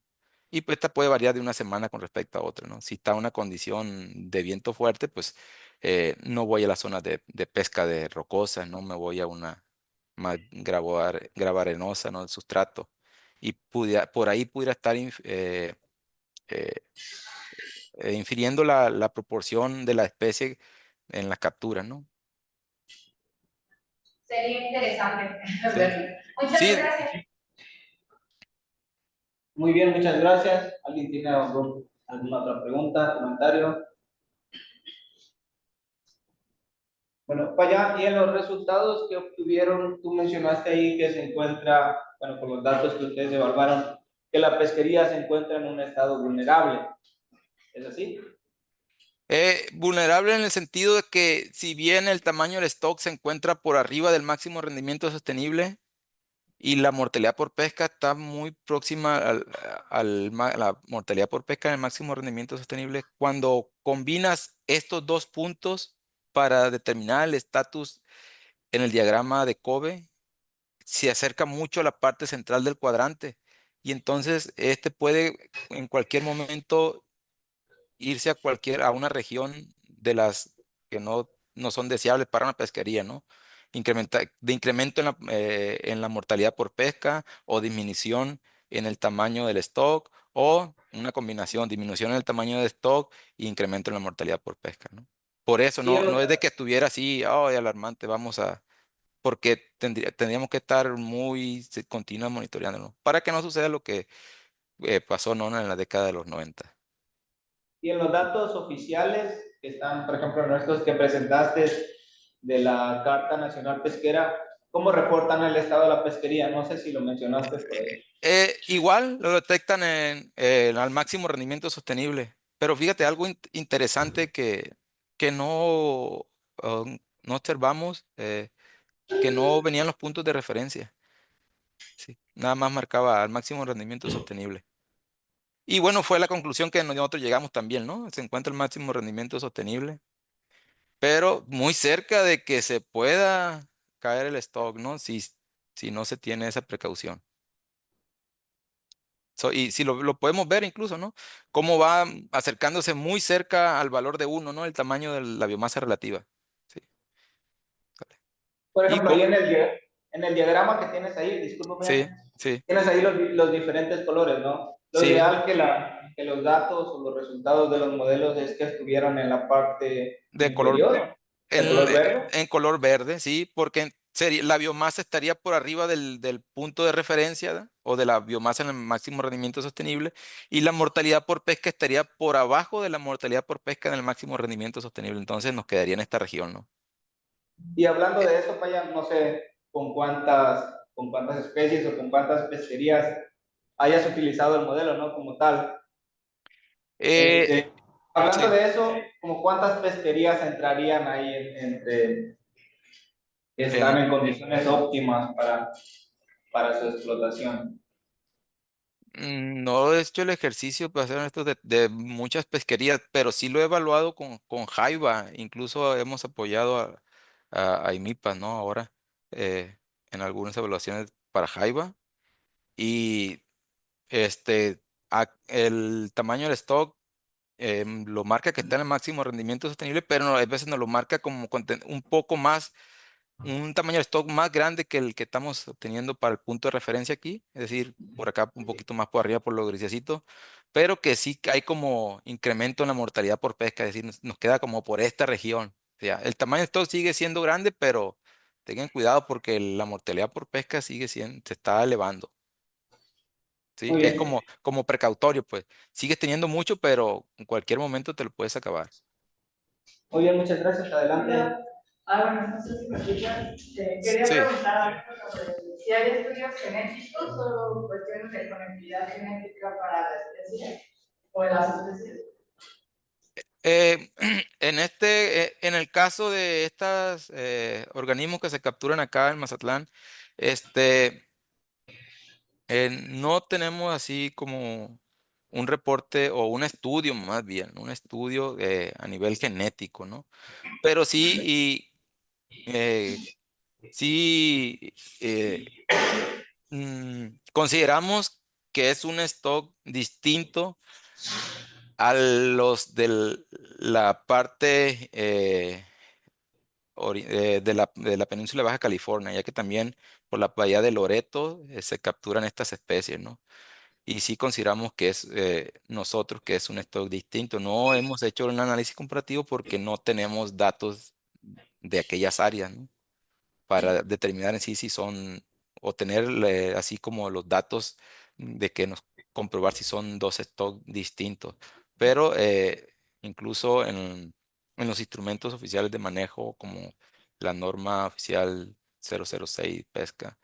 Y pues esta puede variar de una semana con respecto a otra, ¿no? Si está una condición de viento fuerte, pues no voy a la zona de pesca de rocosas, no me voy a una más gravarenosa, ¿no? El sustrato. Y por ahí pudiera estar eh, infiriendo la proporción de la especie en las capturas, ¿no? Sería interesante Sí. verlo. Muchas Sí, gracias. Muy bien, muchas gracias. ¿Alguien tiene alguna otra pregunta, comentario? Bueno, Payán, y en los resultados que obtuvieron, tú mencionaste ahí que se encuentra, bueno, con los datos que ustedes evaluaron, que la pesquería se encuentra en un estado vulnerable. ¿Es así? vulnerable en el sentido de que si bien el tamaño del stock se encuentra por arriba del máximo rendimiento sostenible y la mortalidad por pesca está muy próxima la mortalidad por pesca en el máximo rendimiento sostenible, cuando combinas estos dos puntos para determinar el estatus en el diagrama de Kobe, se acerca mucho a la parte central del cuadrante y entonces este puede en cualquier momento irse a una región de las que no son deseables para una pesquería, ¿no? Incremento en la mortalidad por pesca o disminución en el tamaño del stock o una combinación, disminución en el tamaño del stock e incremento en la mortalidad por pesca, ¿no? Por eso Y no es de que estuviera así, "Ay, alarmante, porque tendríamos que estar continuos monitoreándolo para que no suceda lo que pasó, ¿no? En la década de los 90. Y en los datos oficiales que están, por ejemplo, en estos que presentaste de la Carta Nacional Pesquera, ¿cómo reportan el estado de la pesquería? No sé si lo mencionaste por ahí. Igual lo detectan al máximo rendimiento sostenible, pero fíjate, algo interesante que no observamos, que no venían los puntos de referencia, sí, nada más marcaba al máximo rendimiento sostenible. Y bueno, fue la conclusión que nosotros llegamos también, ¿no? Se encuentra el máximo rendimiento sostenible, pero muy cerca de que se pueda caer el stock, ¿no? Si no se tiene esa precaución. Y si lo podemos ver incluso, ¿no? Cómo va acercándose muy cerca al valor de uno, ¿no? El tamaño de la biomasa relativa. Sí. Sale. Por Y ejemplo, ahí en el diagrama que tienes ahí, discúlpame, sí, sí, tienes ahí los diferentes colores, ¿no? Lo sí, ideal que los datos o los resultados de los modelos es que estuvieran en la parte de color, inferior, de en, color verde. en color verde, sí, porque la biomasa estaría por arriba del punto de referencia, ¿da? O de la biomasa en el máximo rendimiento sostenible, y la mortalidad por pesca estaría por abajo de la mortalidad por pesca en el máximo rendimiento sostenible. Entonces nos quedaría en esta región, ¿no? Y hablando de eso, Paya, no sé con cuántas con cuántas especies o con cuántas pesquerías hayas utilizado el modelo, ¿no? Como tal. Eh, Hablando sí. de eso, ¿como cuántas pesquerías entrarían ahí entre que están en condiciones óptimas para su explotación? No he hecho el ejercicio, para ser honesto, de muchas pesquerías, pero sí lo he evaluado con Jaiba. Incluso hemos apoyado a IMIPA, ¿no? Ahora, en algunas evaluaciones para Jaiba. Y el tamaño del stock lo marca que está en el máximo rendimiento sostenible, pero a veces nos lo marca como un poco más, un tamaño de stock más grande que el que estamos obteniendo para el punto de referencia aquí, es decir, por acá un poquito más por arriba por lo grisecito, pero que sí que hay como incremento en la mortalidad por pesca, es decir, nos queda como por esta región. O sea, el tamaño de stock sigue siendo grande, pero tengan cuidado porque la mortalidad por pesca sigue siendo, se está elevando. ¿Sí? Muy Es bien. como precautorio, pues. Sigues teniendo mucho, pero en cualquier momento te lo puedes acabar. Muy bien, muchas gracias. Adelante. Bueno, no sé si me escuchan. Quería Sí. preguntar algo sobre si hay estudios genéticos o cuestiones de conectividad genética para la especie o las especies. En el caso de estos organismos que se capturan acá en Mazatlán, este, no tenemos así como un reporte o un estudio más bien, un estudio a nivel genético, ¿no? Pero sí, sí consideramos que es un stock distinto a los de la parte de la península de Baja California, ya que también por la bahía de Loreto se capturan estas especies, ¿no? Y sí consideramos que es nosotros que es un stock distinto. No hemos hecho un análisis comparativo porque no tenemos datos de aquellas áreas, ¿no? Para determinar en sí si son, o tener así como los datos de que nos comprobar si son dos stocks distintos. Pero incluso en los instrumentos oficiales de manejo, como la norma oficial 006 pesca,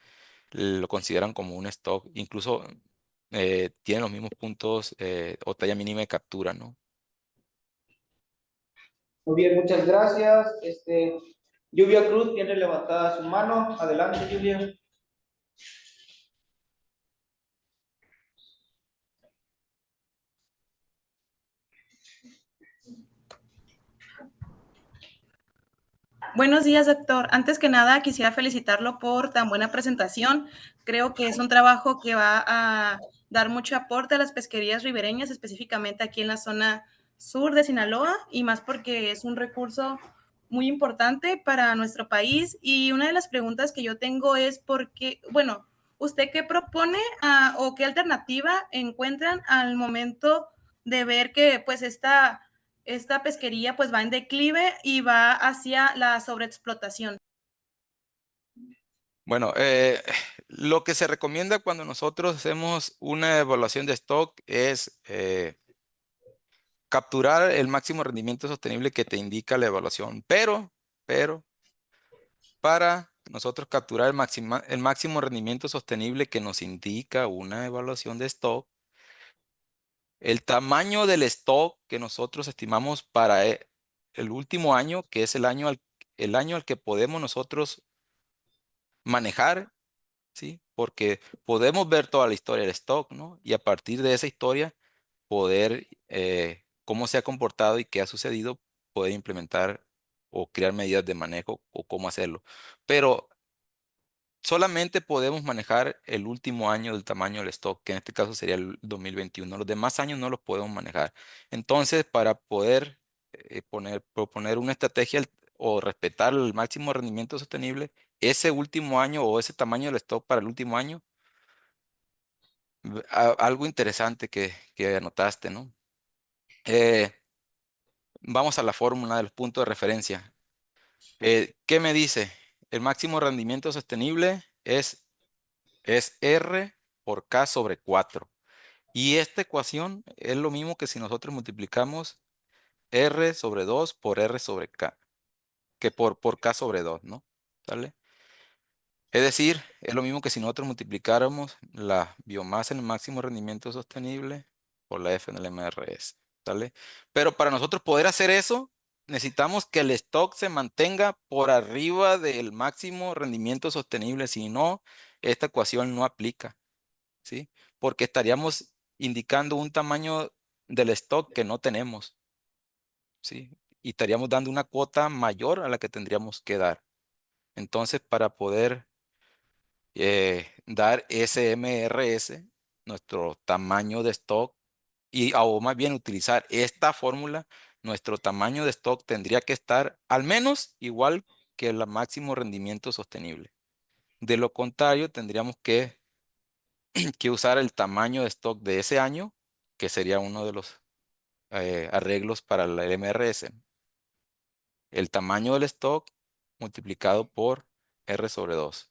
lo consideran como un stock, incluso tienen los mismos puntos o talla mínima de captura, ¿no? Muy bien, muchas gracias. Lluvia Cruz tiene levantada su mano. Adelante, Lluvia. Buenos días, doctor. Antes que nada, quisiera felicitarlo por tan buena presentación. Creo que es un trabajo que va a dar mucho aporte a las pesquerías ribereñas, específicamente aquí en la zona sur de Sinaloa, y más porque es un recurso muy importante para nuestro país. Y una de las preguntas que yo tengo es por qué, bueno, ¿usted qué propone o qué alternativa encuentran al momento de ver que pues esta pesquería pues va en declive y va hacia la sobreexplotación? Bueno, lo que se recomienda cuando nosotros hacemos una evaluación de stock es capturar el máximo rendimiento sostenible que te indica la evaluación, pero para nosotros capturar el máximo rendimiento sostenible que nos indica una evaluación de stock, el tamaño del stock que nosotros estimamos para el último año, que es el año al que podemos nosotros manejar, ¿sí? Porque podemos ver toda la historia del stock, ¿no? Y a partir de esa historia, poder, cómo se ha comportado y qué ha sucedido, poder implementar o crear medidas de manejo o cómo hacerlo. Pero solamente podemos manejar el último año del tamaño del stock, que en este caso sería el 2021. Los demás años no los podemos manejar. Entonces, para poder proponer una estrategia o respetar el máximo rendimiento sostenible, ese último año o ese tamaño del stock para el último año, algo interesante que anotaste, ¿no? Eh, Vamos a la fórmula de los puntos de referencia. ¿Qué me dice? El máximo rendimiento sostenible es R por K sobre 4. Y esta ecuación es lo mismo que si nosotros multiplicamos R sobre 2 por R sobre K, que por K sobre 2, ¿no? ¿Sale? Es decir, es lo mismo que si nosotros multiplicáramos la biomasa en el máximo rendimiento sostenible por la F en el MRS, ¿sale? Pero para nosotros poder hacer eso, necesitamos que el stock se mantenga por arriba del máximo rendimiento sostenible. Si no, esta ecuación no aplica, ¿sí? Porque estaríamos indicando un tamaño del stock que no tenemos, ¿sí? Y estaríamos dando una cuota mayor a la que tendríamos que dar. Entonces, para poder dar SMRS, nuestro tamaño de stock, o más bien utilizar esta fórmula, nuestro tamaño de stock tendría que estar al menos igual que el máximo rendimiento sostenible. De lo contrario, tendríamos que usar el tamaño de stock de ese año, que sería uno de los arreglos para la MRS. El tamaño del stock multiplicado por R sobre 2.